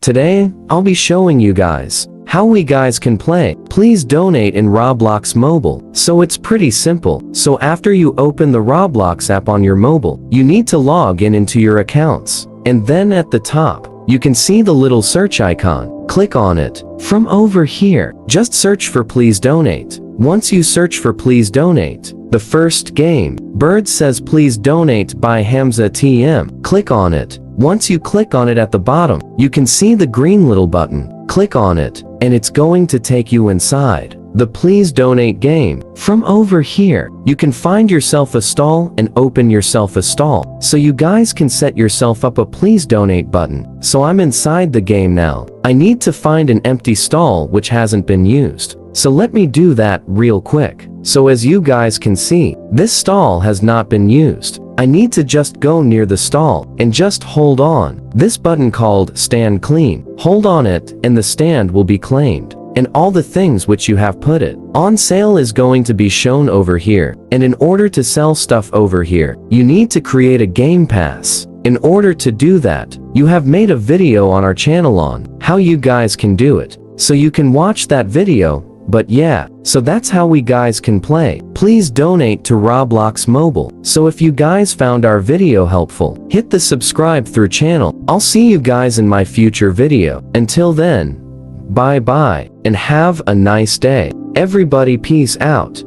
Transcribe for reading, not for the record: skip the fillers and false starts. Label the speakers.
Speaker 1: Today, I'll be showing you guys how we guys can play Please Donate in Roblox mobile. So it's pretty simple. So after you open the Roblox app on your mobile, you need to log in into your accounts. And then at the top, you can see the little search icon. Click on it. From over here, just search for Please Donate. Once you search for Please Donate, the first game, Bird says Please Donate by Hamza TM. Click on it. Once you click on it at the bottom, you can see the green little button. Click on it, and it's going to take you inside the Please Donate game. From over here, you can find yourself a stall and open yourself a stall. So you guys can set yourself up a Please Donate button. So I'm inside the game now. I need to find an empty stall which hasn't been used. So let me do that real quick. So as you guys can see, this stall has not been used. I need to just go near the stall and just hold on this button called Stand Clean. Hold on it and the stand will be claimed. And all the things which you have put it on sale is going to be shown over here. And in order to sell stuff over here, you need to create a game pass. In order to do that, you have made a video on our channel on how you guys can do it. So you can watch that video. But yeah, so that's how we guys can play Please Donate to Roblox mobile. So if you guys found our video helpful, hit the subscribe through channel. I'll see you guys in my future video. Until then, bye bye and have a nice day. Everybody peace out.